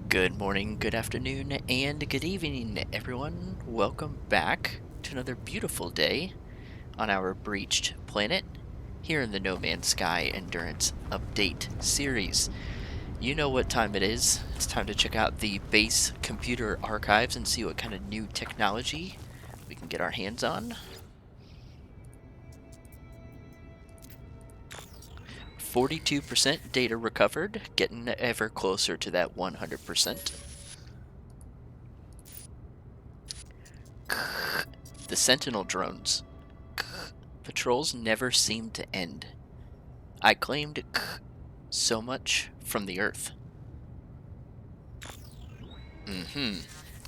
Good morning, good afternoon, and good evening, everyone. Welcome back to another beautiful day on our breached planet here in the No Man's Sky Endurance Update series. You know what time it is. It's time to check out the base computer archives and see what kind of new technology we can get our hands on. 42% data recovered, getting ever closer to that 100%. The Sentinel drones. Patrols never seem to end. I claimed so much from the Earth.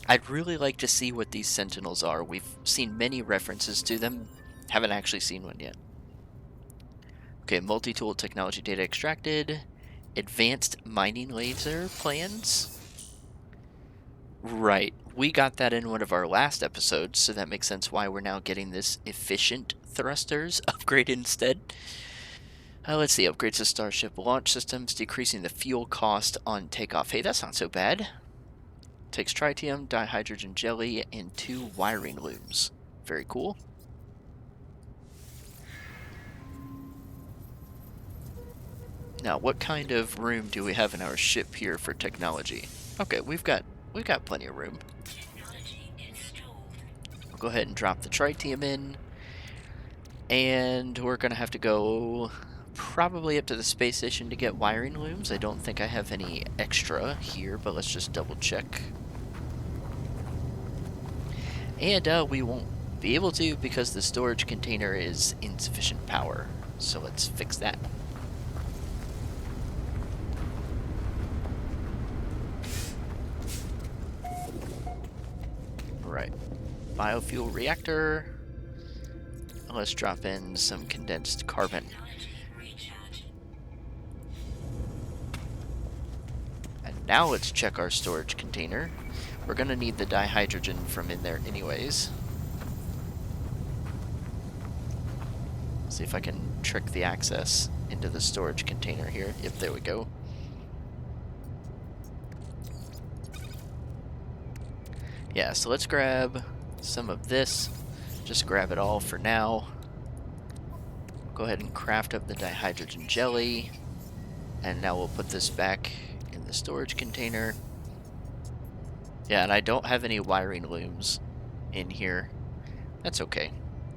I'd really like to see what these Sentinels are. We've seen many references to them. Haven't actually seen one yet. Okay, multi-tool technology data extracted. Advanced mining laser plans. Right. We got that in one of our last episodes, so that makes sense why we're now getting this efficient thrusters upgrade instead. Let's see. Upgrades to Starship launch systems, decreasing the fuel cost on takeoff. Hey, that's not so bad. Takes tritium, dihydrogen jelly, and 2 wiring looms. Very cool. Now, what kind of room do we have in our ship here for technology? Okay, we've got plenty of room. I'll go ahead and drop the tritium in. And we're going to have to go probably up to the space station to get wiring looms. I don't think I have any extra here, but let's just double check. And we won't be able to because the storage container is insufficient power. So let's fix that. Right. Biofuel reactor. Let's drop in some condensed carbon. And now let's check our storage container. We're going to need the dihydrogen from in there anyways. See if I can trick the access into the storage container here. Yep, there we go. Yeah, so let's grab some of this. Just grab it all for now. Go ahead and craft up the dihydrogen jelly. And now we'll put this back in the storage container. Yeah, and I don't have any wiring looms in here. That's okay.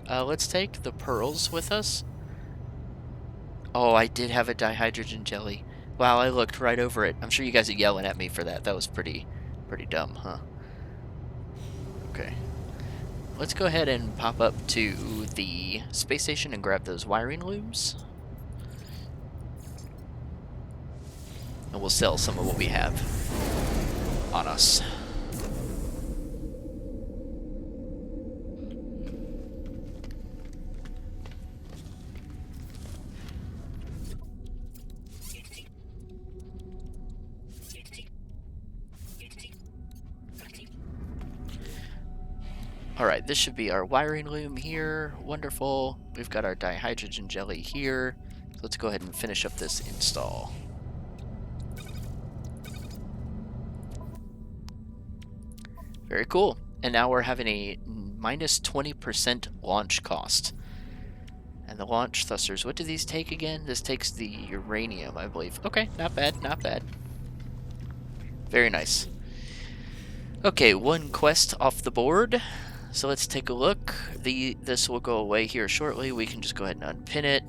Let's take the pearls with us. Oh, I did have a dihydrogen jelly. Wow, I looked right over it. I'm sure you guys are yelling at me for that. That was pretty dumb, huh? Okay. Let's go ahead and pop up to the space station and grab those wiring looms. And we'll sell some of what we have on us. Alright, this should be our wiring loom here. Wonderful. We've got our dihydrogen jelly here. So let's go ahead and finish up this install. Very cool. And now we're having a minus 20% launch cost. And the launch thrusters, what do these take again? This takes the uranium, I believe. Okay, not bad, not bad. Very nice. Okay, one quest off the board. So let's take a look. This will go away here shortly. We can just go ahead and unpin it.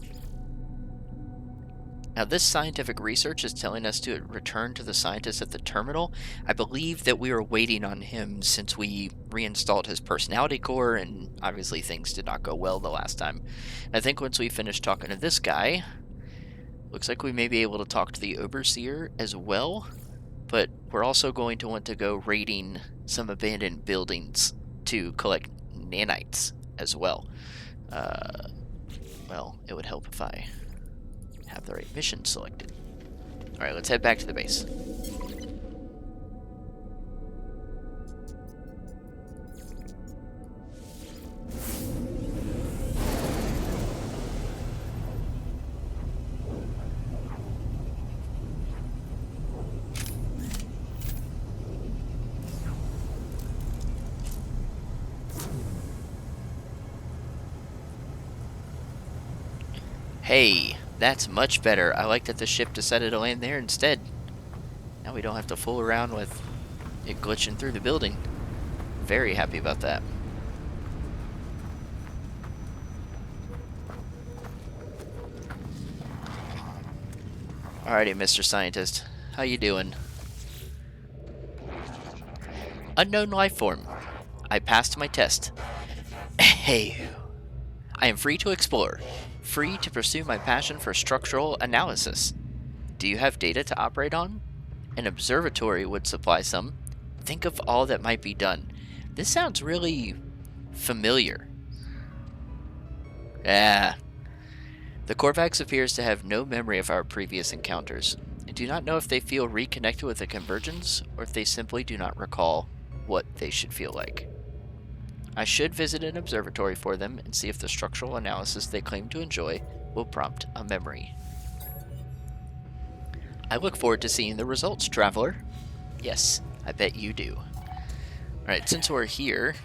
Now this scientific research is telling us to return to the scientist at the terminal. I believe that we were waiting on him since we reinstalled his personality core, and obviously things did not go well the last time. And I think once we finish talking to this guy, looks like we may be able to talk to the overseer as well. But we're also going to want to go raiding some abandoned buildings to collect nanites as well. Well, it would help if I have the right mission selected. Alright, let's head back to the base. Hey, that's much better. I like that the ship decided to land there instead. Now we don't have to fool around with it glitching through the building. Very happy about that. Alrighty, Mr. Scientist. How you doing? Unknown life form. I passed my test. Hey. I am free to explore. Free to pursue my passion for structural analysis. Do you have data to operate on? An observatory would supply some. Think of all that might be done. This sounds really familiar. Ah. The Korvax appears to have no memory of our previous encounters. I do not know if they feel reconnected with the convergence, or if they simply do not recall what they should feel like. I should visit an observatory for them and see if the structural analysis they claim to enjoy will prompt a memory. I look forward to seeing the results, traveler. Yes, I bet you do. Alright, since we're here,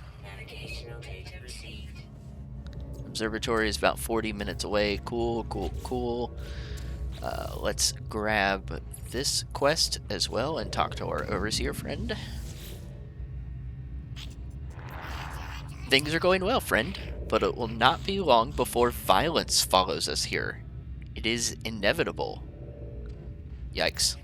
observatory is about 40 minutes away. Cool, cool, cool. Let's grab this quest as well and talk to our overseer friend. Things are going well, friend, but it will not be long before violence follows us here. It is inevitable. Yikes.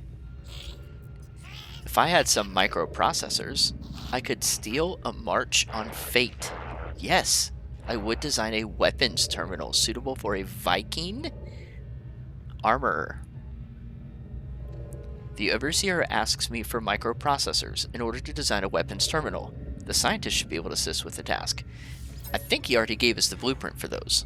If I had some microprocessors, I could steal a march on fate. Yes, I would design a weapons terminal suitable for a Viking armorer. The overseer asks me for microprocessors in order to design a weapons terminal. The scientist should be able to assist with the task. I think he already gave us the blueprint for those.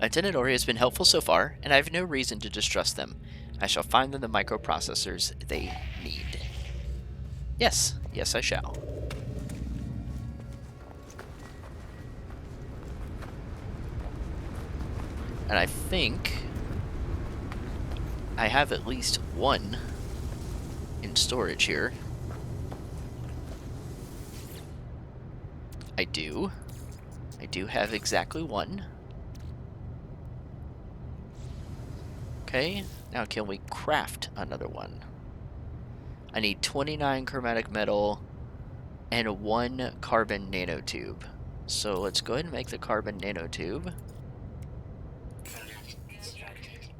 Lieutenant Ori has been helpful so far, and I have no reason to distrust them. I shall find them the microprocessors they need. Yes, yes I shall. And I think I have at least one in storage here. I do. I do have exactly one. Okay, now can we craft another one? I need 29 chromatic metal and 1 carbon nanotube. So let's go ahead and make the carbon nanotube.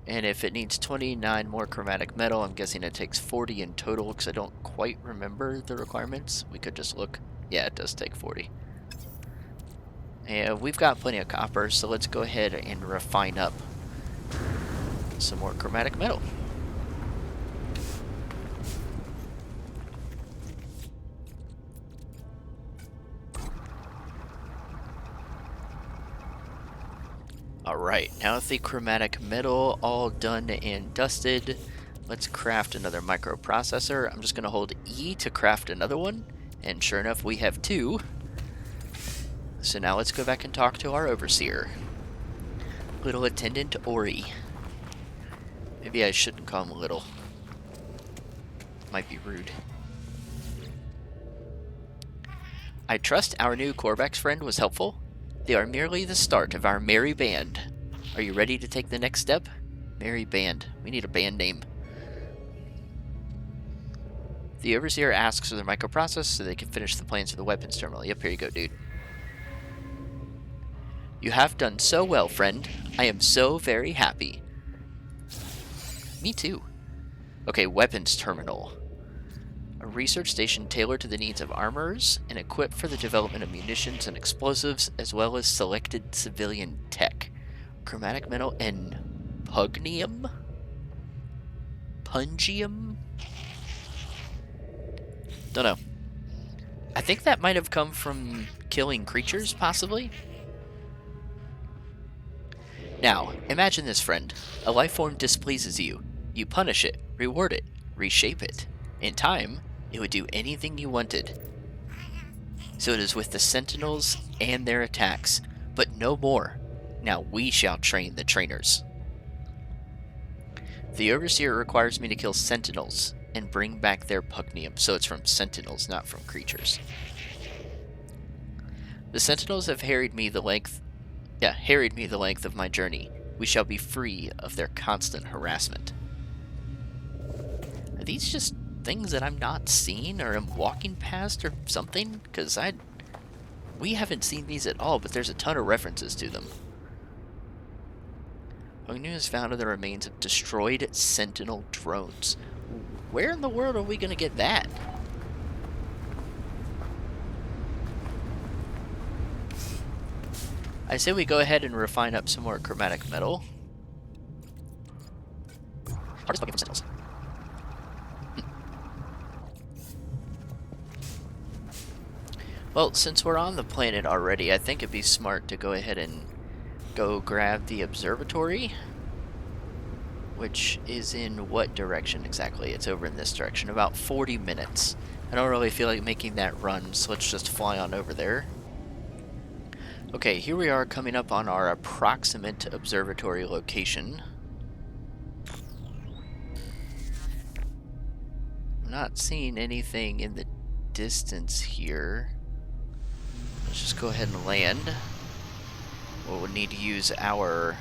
And if it needs 29 more chromatic metal, I'm guessing it takes 40 in total because I don't quite remember the requirements. We could just look. Yeah, it does take 40. And we've got plenty of copper, so let's go ahead and refine up some more chromatic metal. Alright, now with the chromatic metal all done and dusted, let's craft another microprocessor. I'm just going to hold E to craft another one, and sure enough we have 2. So now let's go back and talk to our overseer. Little Attendant Ori. Maybe I shouldn't call him little. Might be rude. I trust our new Korvax friend was helpful. They are merely the start of our merry band. Are you ready to take the next step? Merry band. We need a band name. The overseer asks for their microprocessor so they can finish the plans for the weapons terminal. Yep, here you go, dude. You have done so well, friend. I am so very happy. Me too. Okay, weapons terminal. A research station tailored to the needs of armorers and equipped for the development of munitions and explosives, as well as selected civilian tech. Chromatic metal and pugnium? Pungium? Don't know. I think that might have come from killing creatures, possibly? Now, imagine this, friend. A life form displeases you. You punish it, reward it, reshape it. In time, it would do anything you wanted. So it is with the Sentinels and their attacks, but no more. Now we shall train the trainers. The Overseer requires me to kill Sentinels and bring back their pugnium, so it's from Sentinels, not from creatures. The Sentinels have harried me the length Yeah, harried me the length of my journey. We shall be free of their constant harassment. Are these just things that I'm not seeing or am walking past or something? Because we haven't seen these at all, but there's a ton of references to them. Ognu has found the remains of destroyed Sentinel drones. Where in the world are we going to get that? I say we go ahead and refine up some more chromatic metal. Hardest bucket from Sentinels. Well, since we're on the planet already, I think it'd be smart to go ahead and go grab the observatory. Which is in what direction exactly? It's over in this direction, about 40 minutes. I don't really feel like making that run, so let's just fly on over there. Okay, here we are coming up on our approximate observatory location. I'm not seeing anything in the distance here. Let's just go ahead and land. We'll need to use our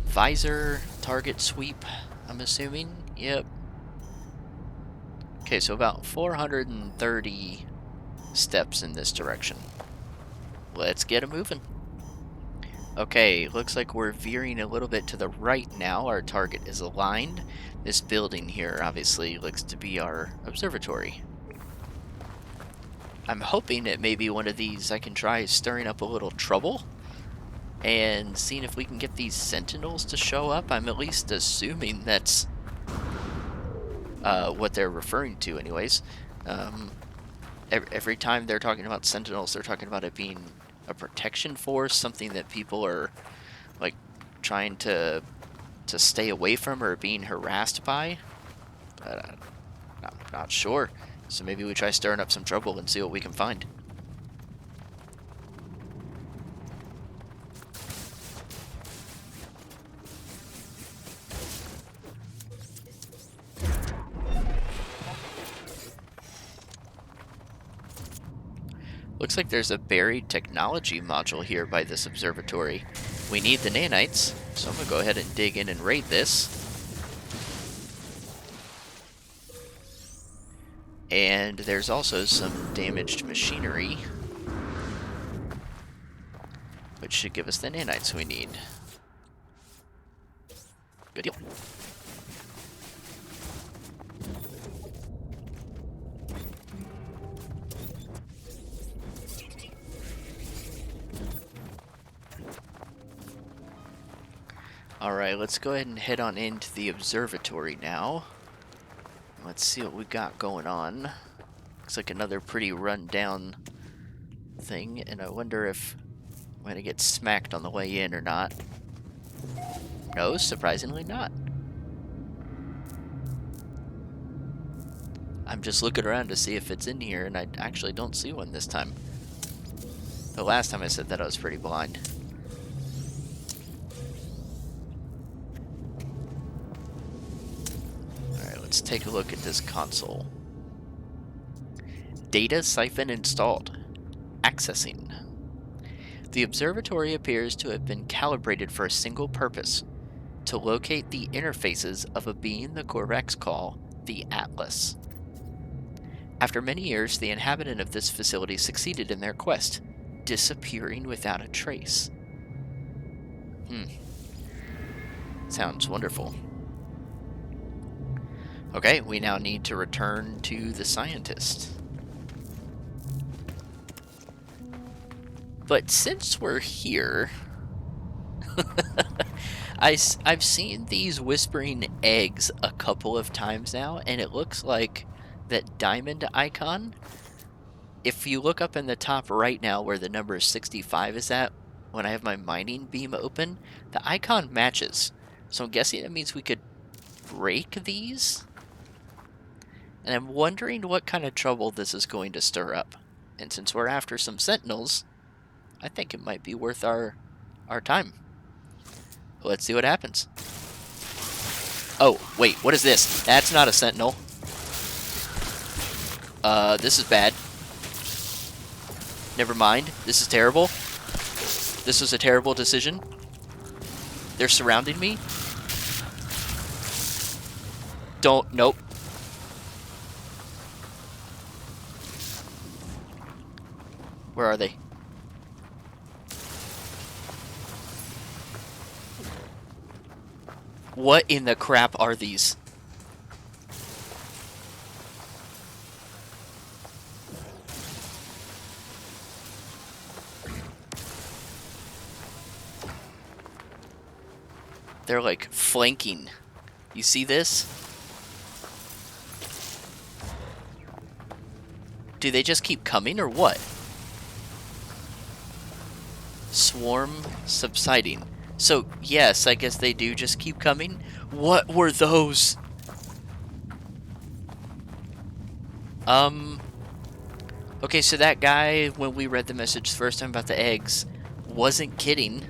visor target sweep, I'm assuming. Yep. Okay, so about 430 steps in this direction. Let's get it moving. Okay, looks like we're veering a little bit to the right now. Our target is aligned. This building here obviously looks to be our observatory. I'm hoping that maybe one of these I can try stirring up a little trouble and seeing if we can get these sentinels to show up. I'm at least assuming that's what they're referring to anyways. Every time they're talking about sentinels, they're talking about it being a protection force, something that people are like trying to stay away from or being harassed by. But I'm not sure. So maybe we try stirring up some trouble and see what we can find. Looks like there's a buried technology module here by this observatory. We need the nanites, so I'm going to go ahead and dig in and raid this. And there's also some damaged machinery, which should give us the nanites we need. Good deal. Alright, let's go ahead and head on into the observatory now. Let's see what we got going on. Looks like another pretty run-down thing, and I wonder if I'm going to get smacked on the way in or not. No, surprisingly not. I'm just looking around to see if it's in here, and I actually don't see one this time. The last time I said that I was pretty blind. Let's take a look at this console. Data siphon installed. Accessing. The observatory appears to have been calibrated for a single purpose: to locate the interfaces of a being the Corvex call the Atlas. After many years, the inhabitant of this facility succeeded in their quest, disappearing without a trace. Sounds wonderful. Okay, we now need to return to the scientist. But since we're here, I've seen these whispering eggs a couple of times now, and it looks like that diamond icon, if you look up in the top right now where the number 65 is at, when I have my mining beam open, the icon matches. So I'm guessing that means we could break these? And I'm wondering what kind of trouble this is going to stir up. And since we're after some sentinels, I think it might be worth our time. Let's see what happens. Oh, wait, what is this? That's not a sentinel. This is bad. Never mind, this is terrible. This was a terrible decision. They're surrounding me. Nope. Where are they? What in the crap are these? They're like flanking. You see this? Do they just keep coming or what? Swarm subsiding. So, yes, I guess they do just keep coming. What were those? Okay, so that guy, when we read the message the first time about the eggs, wasn't kidding.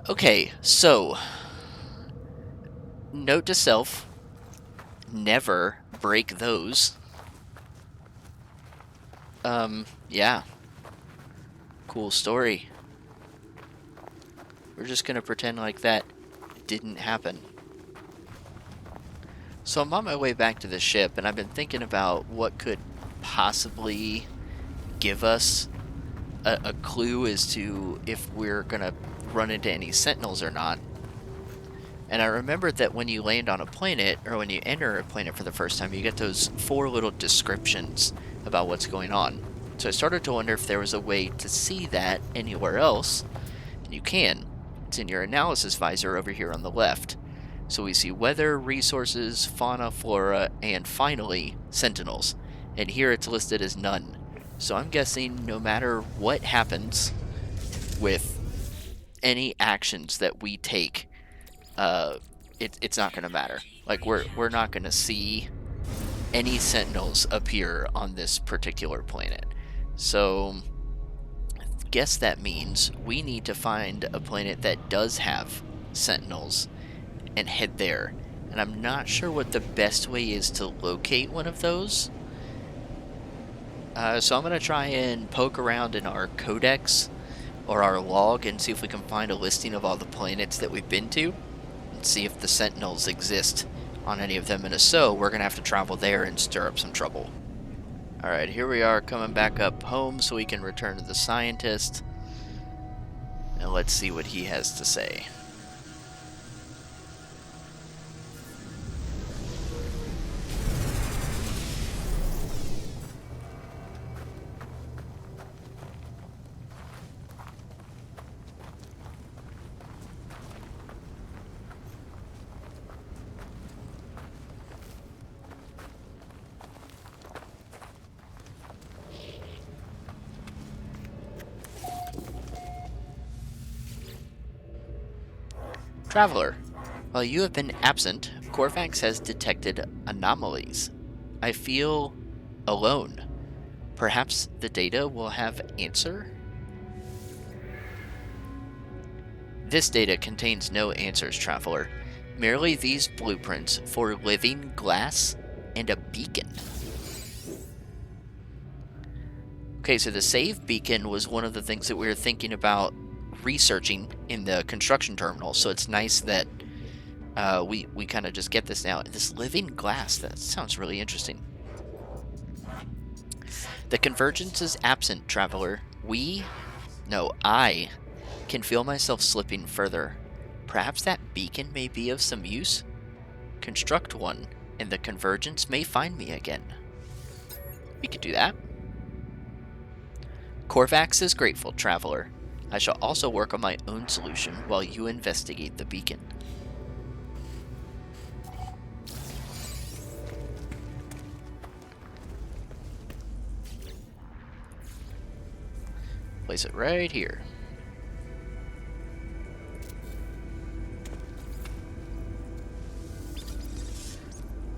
Okay, so, note to self, never break those. Yeah. Cool story. We're just gonna pretend like that didn't happen. So I'm on my way back to the ship, and I've been thinking about what could possibly give us a clue as to if we're gonna run into any sentinels or not. And I remembered that when you land on a planet, or when you enter a planet for the first time, you get those 4 little descriptions about what's going on. So I started to wonder if there was a way to see that anywhere else. And you can. It's in your analysis visor over here on the left. So we see weather, resources, fauna, flora, and finally, sentinels. And here it's listed as none. So I'm guessing no matter what happens with any actions that we take, it's not going to matter. Like, we're not going to see any sentinels appear on this particular planet. So I guess that means we need to find a planet that does have sentinels and head there. And I'm not sure what the best way is to locate one of those. So I'm going to try and poke around in our codex or our log and see if we can find a listing of all the planets that we've been to and see if the sentinels exist on any of them. And if so, we're going to have to travel there and stir up some trouble. Alright, here we are coming back up home so we can return to the scientist. And let's see what he has to say. Traveler, while you have been absent, Corvax has detected anomalies. I feel alone. Perhaps the data will have answer? This data contains no answers, Traveler. Merely these blueprints for living glass and a beacon. Okay, so the save beacon was one of the things that we were thinking about researching in the construction terminal, so it's nice that we kind of just get this now. This living glass, that sounds really interesting. The convergence is absent, Traveler. I can feel myself slipping further. Perhaps that beacon may be of some use? Construct one, and the convergence may find me again. We could do that. Corvax is grateful, Traveler. I shall also work on my own solution while you investigate the beacon. Place it right here.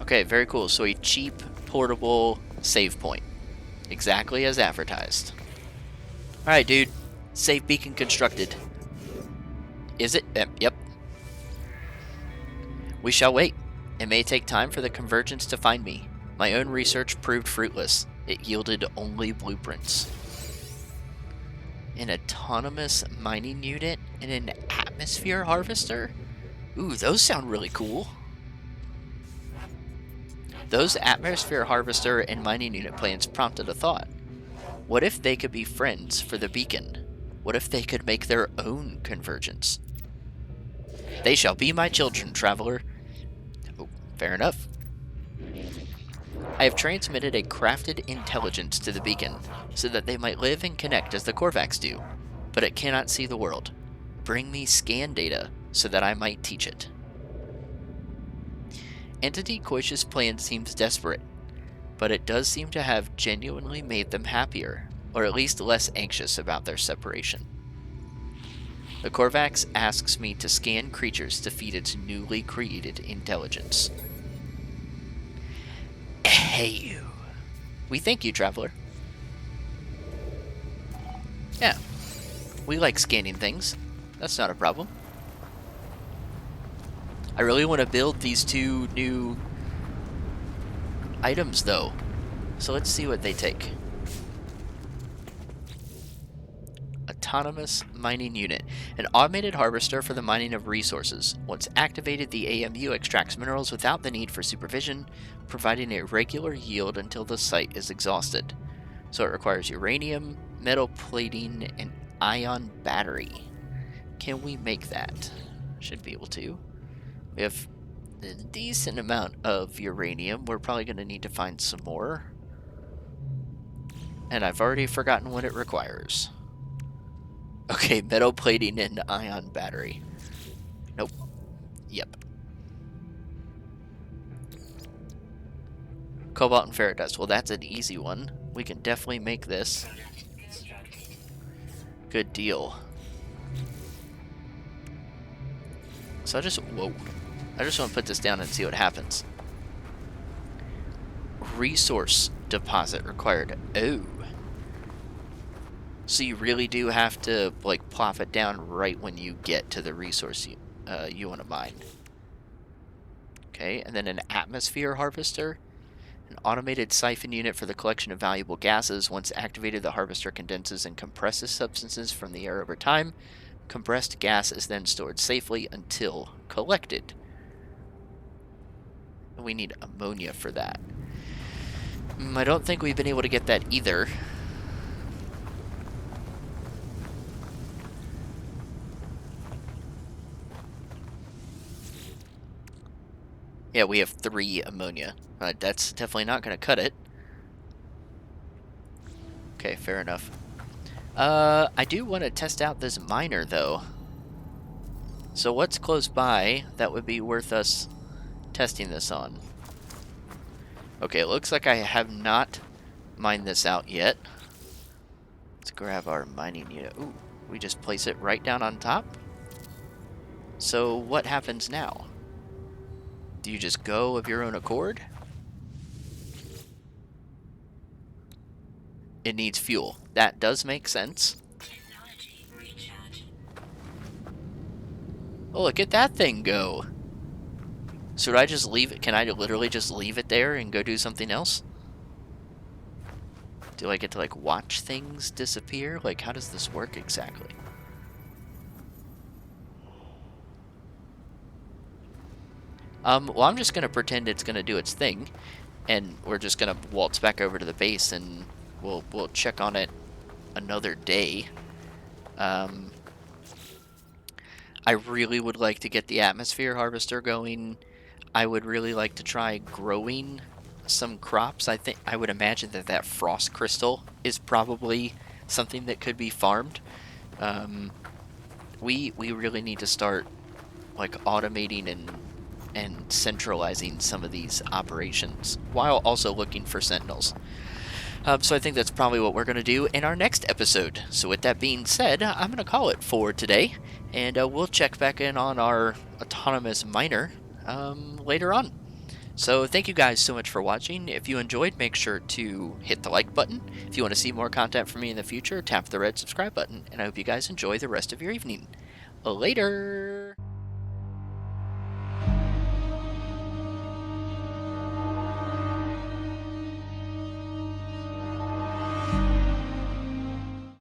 Okay, very cool. So a cheap, portable save point. Exactly as advertised. Alright, dude. Save beacon constructed. Is it? Yep. We shall wait. It may take time for the convergence to find me. My own research proved fruitless. It yielded only blueprints. An autonomous mining unit and an atmosphere harvester? Ooh, those sound really cool. Those atmosphere harvester and mining unit plans prompted a thought. What if they could be friends for the beacon? What if they could make their own convergence? They shall be my children, traveler. Oh, fair enough. I have transmitted a crafted intelligence to the beacon, so that they might live and connect as the Korvax do, but it cannot see the world. Bring me scan data, so that I might teach it. Entity Koish's plan seems desperate, but it does seem to have genuinely made them happier, or at least less anxious about their separation. The Korvax asks me to scan creatures to feed its newly created intelligence. Hey you. We thank you, traveler. Yeah, we like scanning things. That's not a problem. I really want to build these 2 new items, though. So let's see what they take. Autonomous mining unit. An automated harvester for the mining of resources. Once activated, the AMU extracts minerals without the need for supervision, providing a regular yield until the site is exhausted. So it requires uranium, metal plating, and ion battery. Can we make that? Should be able to. We have a decent amount of uranium. We're probably going to need to find some more. And I've already forgotten what it requires. Okay, metal plating and ion battery. Nope. Yep. Cobalt and ferret dust. Well, that's an easy one. We can definitely make this. Good deal. So I just want to put this down and see what happens. Resource deposit required. Oh. So you really do have to, like, plop it down right when you get to the resource you want to mine. Okay, and then an atmosphere harvester. An automated siphon unit for the collection of valuable gases. Once activated, the harvester condenses and compresses substances from the air over time. Compressed gas is then stored safely until collected. We need ammonia for that. I don't think we've been able to get that either. Yeah, we have 3 ammonia. That's definitely not going to cut it. Okay, fair enough. I do want to test out this miner, though. So what's close by that would be worth us testing this on? Okay, it looks like I have not mined this out yet. Let's grab our mining unit. Ooh, we just place it right down on top. So what happens now? Do you just go of your own accord? It needs fuel. That does make sense. Oh, look at that thing go. Should I just leave it? Can I literally just leave it there and go do something else? Do I get to, like, watch things disappear? Like, how does this work exactly? Well, I'm just going to pretend it's going to do its thing, and we're just going to waltz back over to the base, and we'll check on it another day. I really would like to get the atmosphere harvester going. I would really like to try growing some crops. I would imagine that frost crystal is probably something that could be farmed. We really need to start, like, automating and centralizing some of these operations while also looking for sentinels. So I think that's probably what we're going to do in our next episode. So with that being said, I'm going to call it for today, and we'll check back in on our autonomous miner later on. So thank you guys so much for watching. If you enjoyed, make sure to hit the like button. If you want to see more content from me in the future, tap the red subscribe button. And I hope you guys enjoy the rest of your evening. Later!